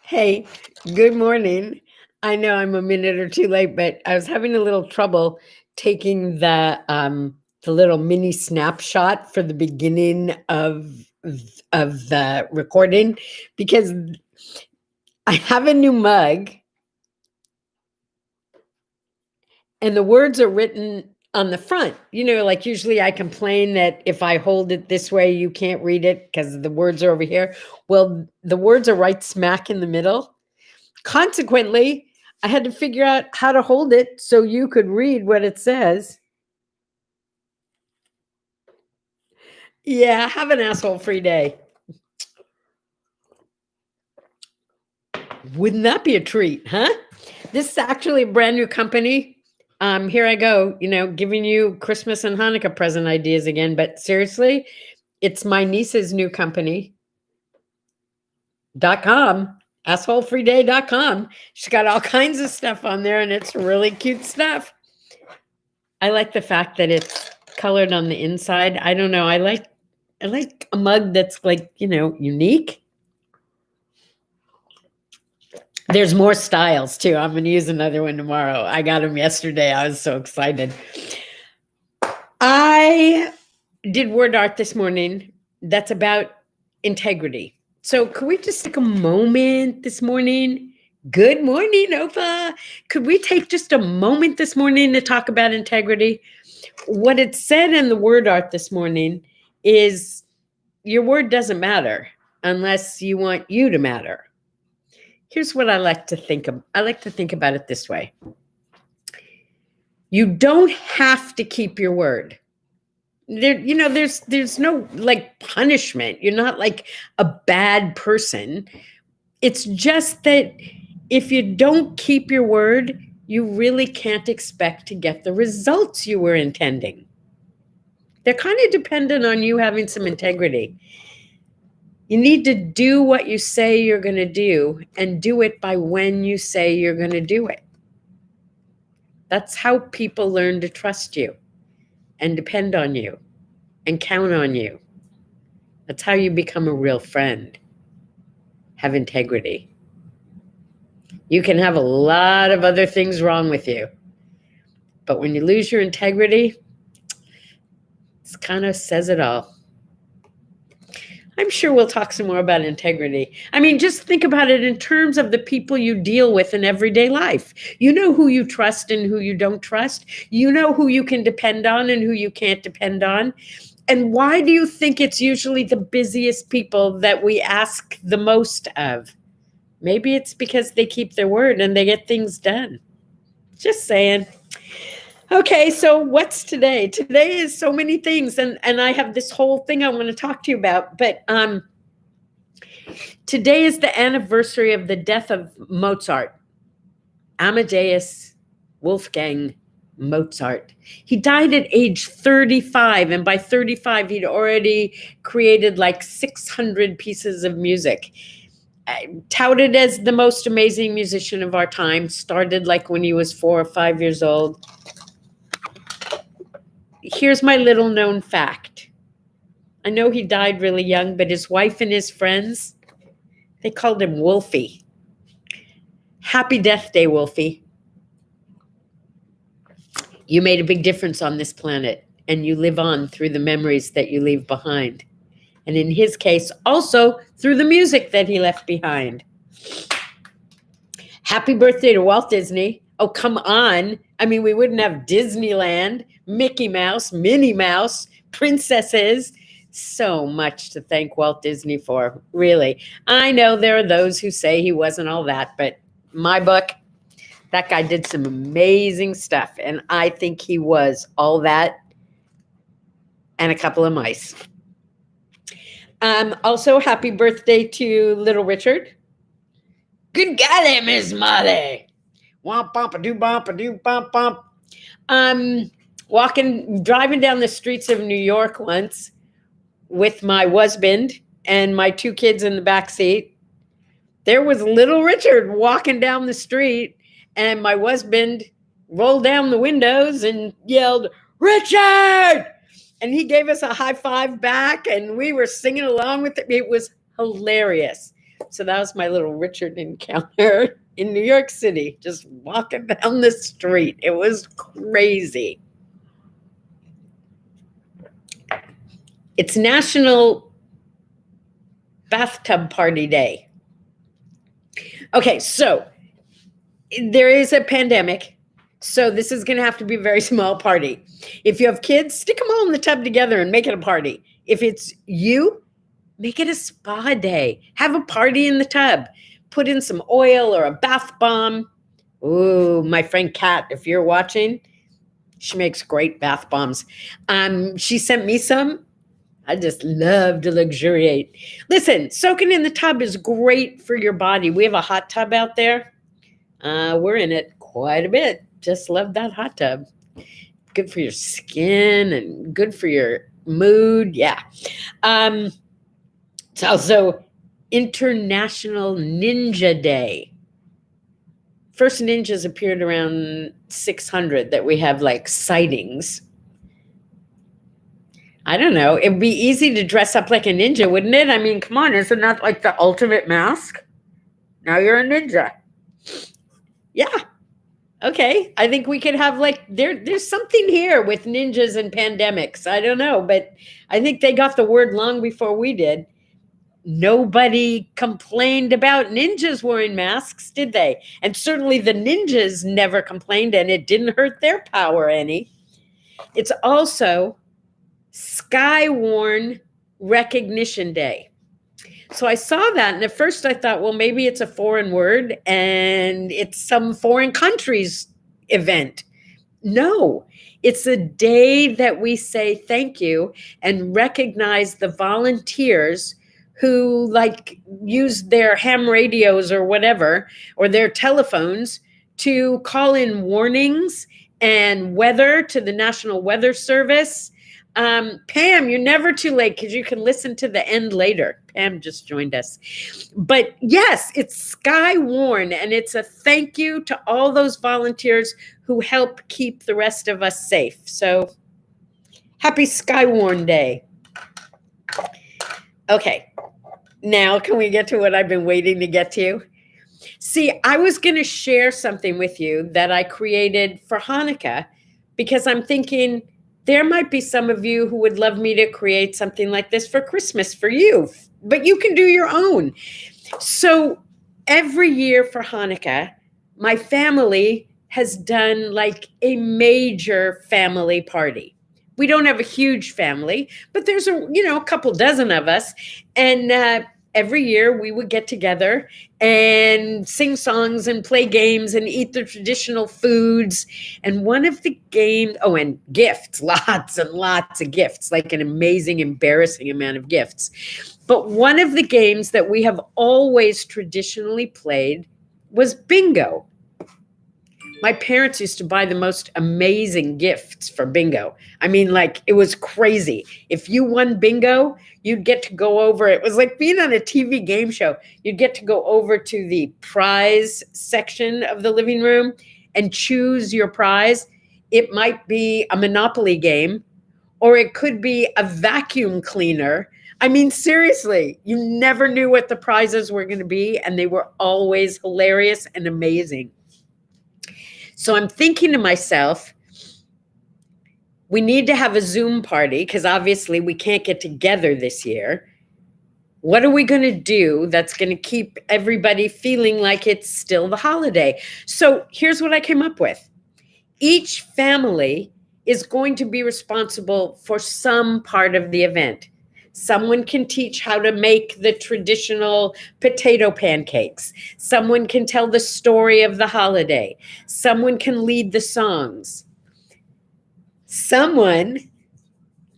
Hey, good morning. I know I'm a minute or two late, but I was having a little trouble taking the little mini snapshot for the beginning of the recording because I have a new mug and the words are written on the front. Like usually I complain that if I hold it this way, you can't read it because the words are over here. Well, the words are right smack in the middle. Consequently, I had to figure out how to hold it so you could read what it says. Yeah, have an asshole free day. Wouldn't that be a treat, huh? This is actually a brand new company. Here I go, giving you Christmas and Hanukkah present ideas again. But seriously, it's my niece's new company. .com, assholefreeday.com. She's got all kinds of stuff on there and it's really cute stuff. I like the fact that it's colored on the inside. I don't know. I like a mug that's like, unique. There's more styles too. I'm going to use another one tomorrow. I got them yesterday. I was so excited. I did word art this morning that's about integrity. So could we just take a moment this morning? Good morning, Opa. Could we take just a moment this morning to talk about integrity? What it said in the word art this morning is your word doesn't matter unless you want you to matter. Here's what I like to think of. I like to think about it this way. You don't have to keep your word. There's no like punishment. You're not like a bad person. It's just that if you don't keep your word, you really can't expect to get the results you were intending. They're kind of dependent on you having some integrity. You need to do what you say you're going to do and do it by when you say you're going to do it. That's how people learn to trust you and depend on you and count on you. That's how you become a real friend. Have integrity. You can have a lot of other things wrong with you, but when you lose your integrity, it kind of says it all. I'm sure we'll talk some more about integrity. I mean, just think about it in terms of the people you deal with in everyday life. You know who you trust and who you don't trust. You know who you can depend on and who you can't depend on. And why do you think it's usually the busiest people that we ask the most of? Maybe it's because they keep their word and they get things done. Just saying. Okay, so what's today? Today is so many things, and I have this whole thing I want to talk to you about. But today is the anniversary of the death of Mozart, Amadeus Wolfgang Mozart. He died at age 35, and by 35, he'd already created like 600 pieces of music. Touted as the most amazing musician of our time, started like when he was 4 or 5 years old. Here's my little known fact. I know he died really young, but his wife and his friends, they called him Wolfie. Happy death day, Wolfie. You made a big difference on this planet, and you live on through the memories that you leave behind. And in his case, also through the music that he left behind. Happy birthday to Walt Disney. Oh, come on. I mean, we wouldn't have Disneyland, Mickey Mouse, Minnie Mouse, princesses. So much to thank Walt Disney for, really. I know there are those who say he wasn't all that, but my book, that guy did some amazing stuff. And I think he was all that and a couple of mice. Also, happy birthday to little Richard. Good golly, Miss Molly. Womp bump a doo bump a doo bump bump. Driving down the streets of New York once with my husband and my 2 kids in the back seat. There was little Richard walking down the street, and my husband rolled down the windows and yelled, "Richard!" And he gave us a high five back, and we were singing along with it. It was hilarious. So that was my little Richard encounter in New York City, just walking down the street. It was crazy. It's National Bathtub Party Day. Okay, so there is a pandemic, so this is going to have to be a very small party. If you have kids, stick them all in the tub together and make it a party. If it's you, make it a spa day. Have a party in the tub. Put in some oil or a bath bomb. Ooh, my friend Kat, if you're watching, she makes great bath bombs. She sent me some. I just love to luxuriate. Listen, soaking in the tub is great for your body. We have a hot tub out there. We're in it quite a bit. Just love that hot tub. Good for your skin and good for your mood. Yeah. It's also International Ninja Day. First ninjas appeared around 600 that we have like sightings. I don't know. It'd be easy to dress up like a ninja, wouldn't it? I mean, come on. Isn't that like the ultimate mask? Now you're a ninja. Yeah. Okay. I think we could have like, there's something here with ninjas and pandemics. I don't know, but I think they got the word long before we did. Nobody complained about ninjas wearing masks, did they? And certainly the ninjas never complained, and it didn't hurt their power any. It's also Skywarn Recognition Day. So I saw that, and at first I thought, well, maybe it's a foreign word and it's some foreign country's event. No, it's a day that we say thank you and recognize the volunteers who like use their ham radios or whatever, or their telephones to call in warnings and weather to the National Weather Service. Pam, you're never too late because you can listen to the end later. Pam just joined us. But yes, it's Skywarn, and it's a thank you to all those volunteers who help keep the rest of us safe. So happy Skywarn Day. Okay, now can we get to what I've been waiting to get to? See, I was going to share something with you that I created for Hanukkah because I'm thinking there might be some of you who would love me to create something like this for Christmas for you, but you can do your own. So every year for Hanukkah, my family has done like a major family party. We don't have a huge family, but there's a couple dozen of us. And every year we would get together and sing songs and play games and eat the traditional foods. And one of the games, and gifts, lots and lots of gifts, like an amazing, embarrassing amount of gifts. But one of the games that we have always traditionally played was bingo. My parents used to buy the most amazing gifts for bingo. I mean, like, it was crazy. If you won bingo, you'd get to go over. It was like being on a TV game show. You'd get to go over to the prize section of the living room and choose your prize. It might be a Monopoly game, or it could be a vacuum cleaner. I mean, seriously, you never knew what the prizes were going to be, and they were always hilarious and amazing. So I'm thinking to myself, we need to have a Zoom party because obviously we can't get together this year. What are we going to do that's going to keep everybody feeling like it's still the holiday? So here's what I came up with. Each family is going to be responsible for some part of the event. Someone can teach how to make the traditional potato pancakes. Someone can tell the story of the holiday. Someone can lead the songs. Someone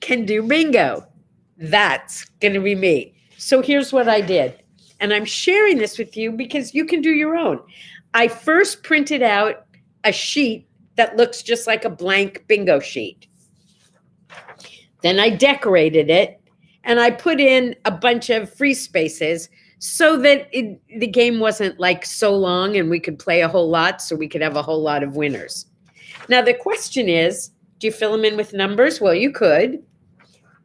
can do bingo. That's going to be me. So here's what I did. And I'm sharing this with you because you can do your own. I first printed out a sheet that looks just like a blank bingo sheet. Then I decorated it. And I put in a bunch of free spaces so that the game wasn't like so long and we could play a whole lot, so we could have a whole lot of winners. Now, the question is, do you fill them in with numbers? Well, you could.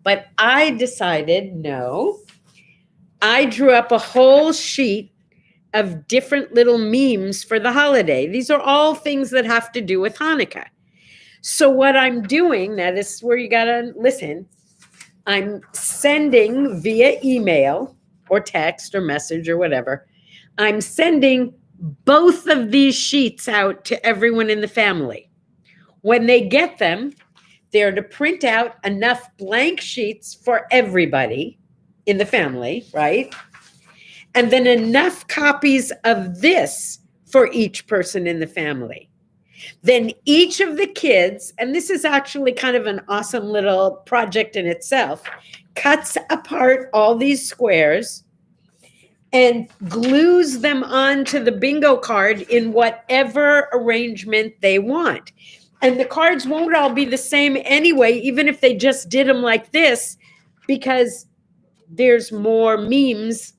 But I decided, no. I drew up a whole sheet of different little memes for the holiday. These are all things that have to do with Hanukkah. So what I'm doing, now this is where you gotta listen, I'm sending via email or text or message or whatever, I'm sending both of these sheets out to everyone in the family. When they get them, they're to print out enough blank sheets for everybody in the family, right? And then enough copies of this for each person in the family. Then each of the kids, and this is actually kind of an awesome little project in itself, cuts apart all these squares and glues them onto the bingo card in whatever arrangement they want. And the cards won't all be the same anyway, even if they just did them like this, because there's more memes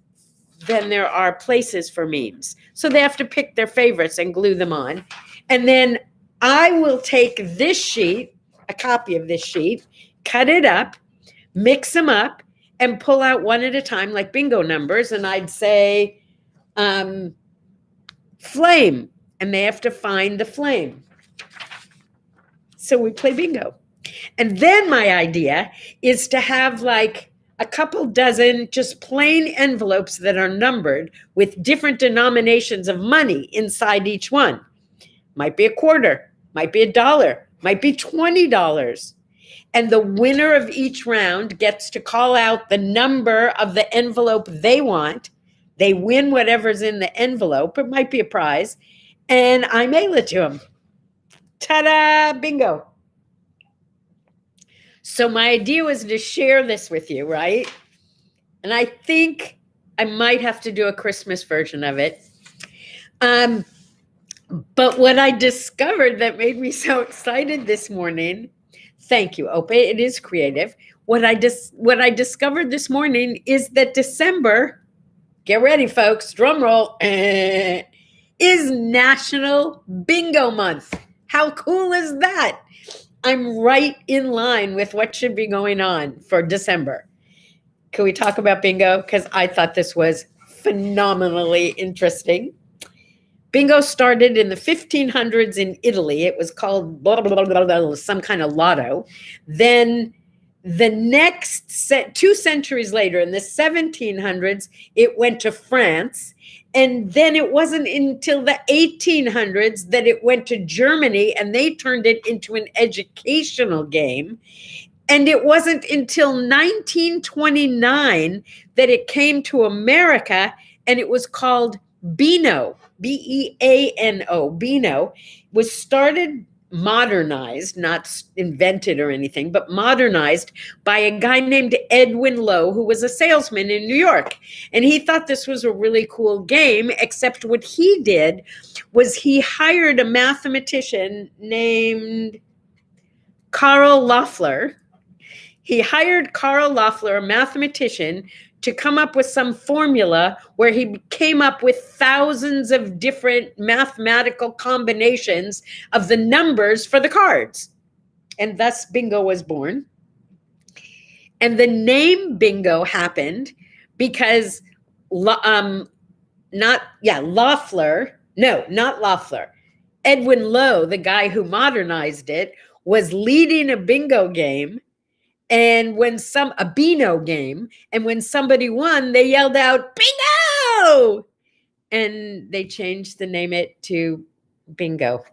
than there are places for memes. So they have to pick their favorites and glue them on. And then I will take this sheet, a copy of this sheet, cut it up, mix them up, and pull out one at a time like bingo numbers. And I'd say flame, and they have to find the flame. So we play bingo. And then my idea is to have like a couple dozen just plain envelopes that are numbered with different denominations of money inside each one. Might be a quarter, might be $1, might be $20. And the winner of each round gets to call out the number of the envelope they want. They win whatever's in the envelope. It might be a prize. And I mail it to them. Ta-da, bingo. So my idea was to share this with you, right? And I think I might have to do a Christmas version of it. But what I discovered that made me so excited this morning, thank you, Ope, it is creative. What I discovered this morning is that December, get ready folks, drum roll, is National Bingo Month. How cool is that? I'm right in line with what should be going on for December. Can we talk about bingo? Because I thought this was phenomenally interesting. Bingo started in the 1500s in Italy. It was called blah, blah, blah, blah, some kind of lotto. Then the next 2 centuries later, in the 1700s, it went to France. And then it wasn't until the 1800s that it went to Germany, and they turned it into an educational game. And it wasn't until 1929 that it came to America, and it was called Beano, B-E-A-N-O. Beano was started, modernized, not invented or anything, but modernized by a guy named Edwin Lowe, who was a salesman in New York. And he thought this was a really cool game, except what he did was he hired a mathematician named Karl Loeffler. He hired Karl Loeffler, a mathematician, to come up with some formula where he came up with thousands of different mathematical combinations of the numbers for the cards. And thus bingo was born. And the name bingo happened because Loeffler, Edwin Lowe, the guy who modernized it, was leading a bingo game. And when a Beano game, and when somebody won, they yelled out, bingo! And they changed the name it to bingo.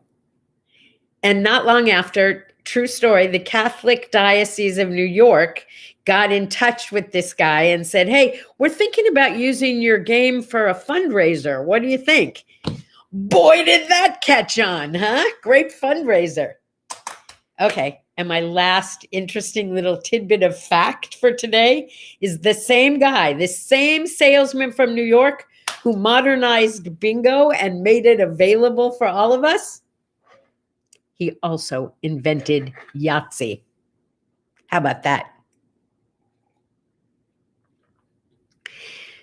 And not long after, true story, the Catholic Diocese of New York got in touch with this guy and said, hey, we're thinking about using your game for a fundraiser. What do you think? Boy, did that catch on, huh? Great fundraiser. Okay. And my last interesting little tidbit of fact for today is the same guy, the same salesman from New York who modernized bingo and made it available for all of us. He also invented Yahtzee. How about that?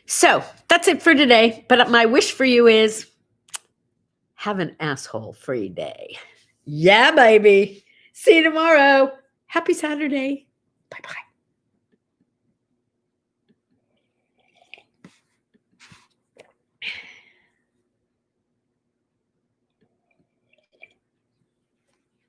So that's it for today. But my wish for you is have an asshole-free day. Yeah, baby. See you tomorrow. Happy Saturday. Bye-bye.